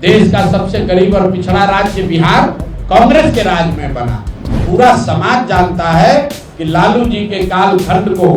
देश का सबसे गरीब और पिछड़ा राज्य बिहार कांग्रेस के राज में बना। पूरा समाज जानता है कि लालू जी के कालखंड को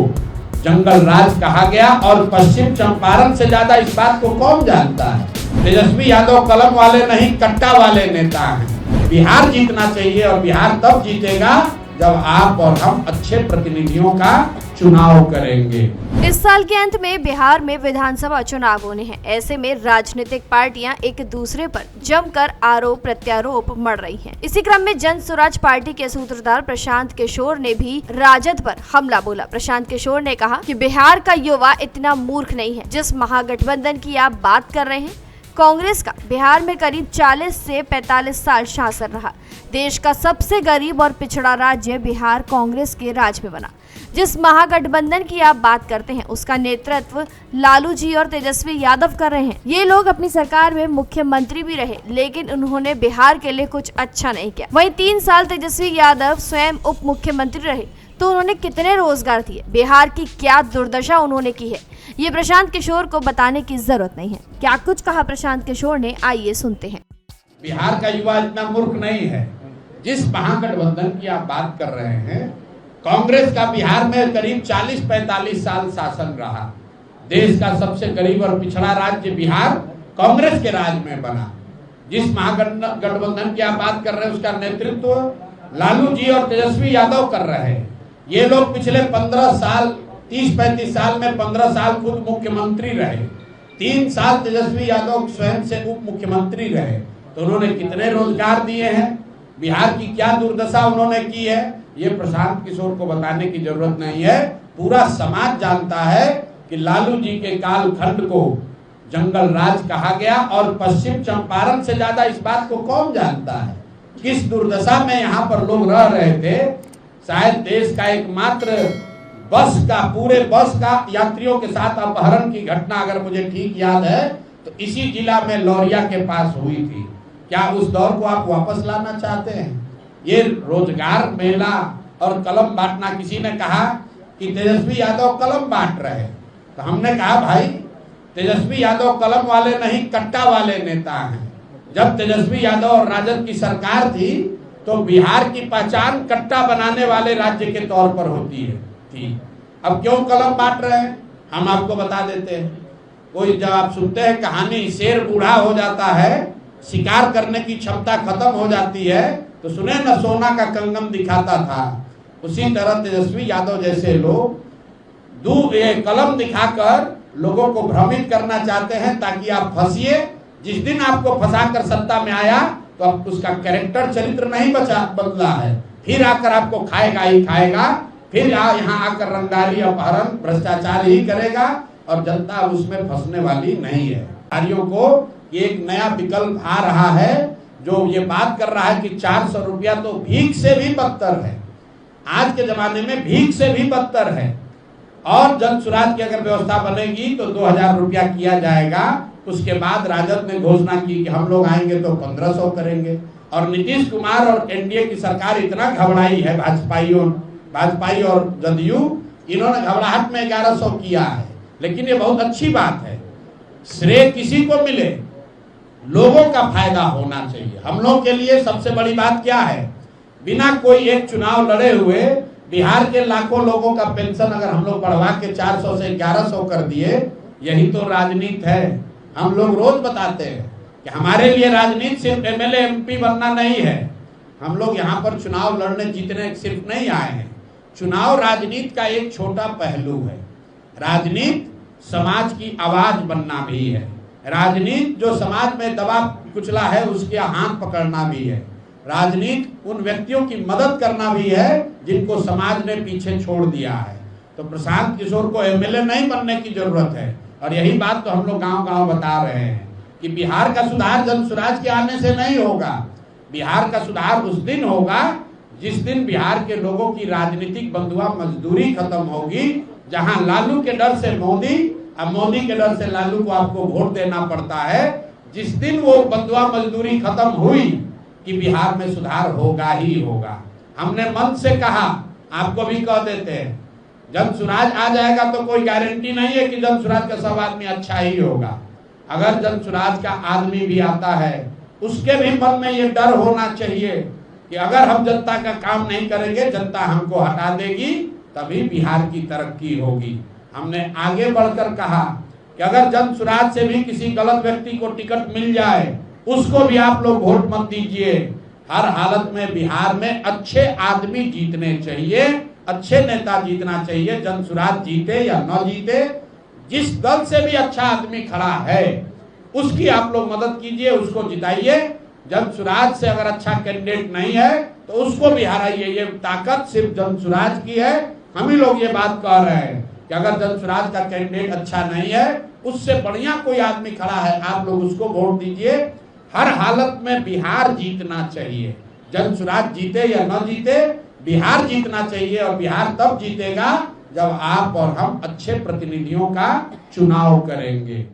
जंगल राज कहा गया और पश्चिम चंपारण से ज्यादा इस बात को कौन जानता है। तेजस्वी यादव कलम वाले नहीं कट्टा वाले नेता हैं। बिहार जीतना चाहिए और बिहार तब जीतेगा जब आप और हम अच्छे प्रतिनिधियों का चुनाव करेंगे। इस साल के अंत में बिहार में विधानसभा चुनाव होने हैं। ऐसे में राजनीतिक पार्टियां एक दूसरे पर जमकर आरोप प्रत्यारोप मढ़ रही हैं। इसी क्रम में जन स्वराज पार्टी के सूत्रधार प्रशांत किशोर ने भी राजद पर हमला बोला। प्रशांत किशोर ने कहा कि बिहार का युवा इतना मूर्ख नहीं है। जिस महागठबंधन की आप बात कर रहे हैं, कांग्रेस का बिहार में करीब 40 से 45 साल शासन रहा। देश का सबसे गरीब और पिछड़ा राज्य बिहार कांग्रेस के राज में बना। जिस महागठबंधन की आप बात करते हैं, उसका नेतृत्व लालू जी और तेजस्वी यादव कर रहे हैं। ये लोग अपनी सरकार में मुख्यमंत्री भी रहे, लेकिन उन्होंने बिहार के लिए कुछ अच्छा नहीं किया। वहीं 3 साल तेजस्वी यादव स्वयं उप मुख्यमंत्री रहे, तो उन्होंने कितने रोजगार दिए, बिहार की क्या दुर्दशा उन्होंने की है, ये प्रशांत किशोर को बताने की जरूरत नहीं है। क्या कुछ कहा प्रशांत किशोर ने, आइए सुनते हैं। बिहार का युवा इतना मूर्ख नहीं है। जिस महागठबंधन की आप बात कर रहे हैं, कांग्रेस का बिहार में करीब 40-45 साल शासन रहा। देश का सबसे गरीब और पिछड़ा राज्य बिहार कांग्रेस के राज में बना। जिस महागठबंधन की आप बात कर रहे हैं, उसका नेतृत्व लालू जी और तेजस्वी यादव कर रहे हैं। ये लोग पिछले 15 साल 30-35 साल में 15 साल खुद मुख्यमंत्री रहे। 3 साल तेजस्वी यादव स्वयं से उप मुख्यमंत्री रहे, तो उन्होंने कितने रोजगार दिए हैं, बिहार की क्या दुर्दशा उन्होंने की है, ये प्रशांत किशोर को बताने की जरूरत नहीं है। पूरा समाज जानता है कि लालू जी के कालखंड को जंगल राज कहा गया और पश्चिम चंपारण से ज्यादा इस बात को कौन जानता है। किस दुर्दशा में यहाँ पर लोग रह रहे थे। शायद देश का एकमात्र पूरे बस का यात्रियों के साथ अपहरण की घटना, अगर मुझे ठीक याद है, तो इसी जिला में लौरिया के पास हुई थी। क्या उस दौर को आप वापस लाना चाहते हैं? ये रोजगार मेला और कलम बांटना, किसी ने कहा कि तेजस्वी यादव कलम बांट रहे, तो हमने कहा भाई तेजस्वी यादव कलम वाले नहीं कट्टा वाले नेता हैं। जब तेजस्वी यादव और राजद की सरकार थी, तो बिहार की पहचान कट्टा बनाने वाले राज्य के तौर पर होती थी। अब क्यों कलम बांट रहे हैं, हम आपको बता देते हैं। कोई जब आप सुनते हैं कहानी, शेर बूढ़ा हो जाता है, शिकार करने की क्षमता खत्म हो जाती है, तो सुने न सोना का कंगन दिखाता था। उसी तरह तेजस्वी यादव जैसे लोग कलम दिखाकर लोगों को भ्रमित करना चाहते हैं, ताकि आप फंसिए। जिस दिन आपको फंसाकर सत्ता में आया, तो अब उसका कैरेक्टर चरित्र नहीं बदला है, फिर आकर आपको खाएगा ही खाएगा, फिर यहाँ आकर रंगदारी अपहरण भ्रष्टाचार ही करेगा, और जनता उसमें फंसने वाली नहीं है। कार्यों को एक नया विकल्प आ रहा है, जो ये बात कर रहा है कि 400 रुपया तो भीख से भी बदतर है। आज के जमाने में भीख से भी बदतर है। और जन स्वराज की अगर व्यवस्था बनेगी तो 2000 रुपया किया जाएगा। उसके बाद राजद ने घोषणा की कि हम लोग आएंगे तो 1500 करेंगे। और नीतीश कुमार और एनडीए की सरकार इतना घबराई है, भाजपाई और जदयू, इन्होंने घबराहट में 1100 किया है। लेकिन ये बहुत अच्छी बात है। श्रेय किसी को मिले, लोगों का फायदा होना चाहिए। हम लोग के लिए सबसे बड़ी बात क्या है, बिना कोई एक चुनाव लड़े हुए बिहार के लाखों लोगों का पेंशन अगर हम लोग बढ़वा के 400 से 1100 कर दिए, यही तो राजनीति है। हम लोग रोज बताते हैं कि हमारे लिए राजनीति सिर्फ एमएलए एमपी बनना नहीं है। हम लोग यहाँ पर चुनाव लड़ने जीतने सिर्फ नहीं आए हैं। चुनाव राजनीति का एक छोटा पहलू है। राजनीति समाज की आवाज बनना भी है। राजनीति जो समाज में दबा कुचला है, उसके हाथ पकड़ना भी है। राजनीति उन व्यक्तियों की मदद करना भी है जिनको समाज ने पीछे छोड़ दिया है। तो प्रशांत किशोर को एमएलए नहीं बनने की जरूरत है। और यही बात तो हम लोग गांव-गांव बता रहे हैं कि बिहार का सुधार जन स्वराज के आने से नहीं होगा। बिहार का सुधार उस दिन होगा जिस दिन बिहार के लोगों की राजनीतिक बंधुआ मजदूरी खत्म होगी। जहां लालू के डर से मोदी, अब मोदी के डर से लालू को आपको वोट देना पड़ता है। जिस दिन वो बंधुआ मजदूरी खत्म हुई कि बिहार में सुधार होगा ही होगा। हमने मन से कहा, आपको भी कह देते हैं, जन स्वराज आ जाएगा तो कोई गारंटी नहीं है कि जन स्वराज का सब आदमी अच्छा ही होगा। अगर जन स्वराज का आदमी भी आता है, उसके भी मन में ये डर होना चाहिए कि अगर हम जनता का काम नहीं करेंगे, जनता हमको हटा देगी, तभी बिहार की तरक्की होगी। हमने आगे बढ़कर कहा कि अगर जन स्वराज से भी किसी गलत व्यक्ति को टिकट मिल जाए, उसको भी आप लोग वोट मत दीजिए। हर हालत में बिहार में अच्छे आदमी जीतने चाहिए, अच्छे नेता जीतना चाहिए। जन स्वराज जीते या न जीते, जिस दल से भी अच्छा आदमी खड़ा है उसकी आप लोग मदद कीजिए, उसको जिताइए। जन स्वराज से अगर अच्छा कैंडिडेट नहीं है तो उसको भी हराइए। ये ताकत सिर्फ जन स्वराज की है। हम ही लोग ये बात कह रहे हैं कि अगर जन स्वराज का कैंडिडेट अच्छा नहीं है, उससे बढ़िया कोई आदमी खड़ा है, आप लोग उसको वोट दीजिए। हर हालत में बिहार जीतना चाहिए। जन स्वराज जीते या न जीते, बिहार जीतना चाहिए। और बिहार तब जीतेगा जब आप और हम अच्छे प्रतिनिधियों का चुनाव करेंगे।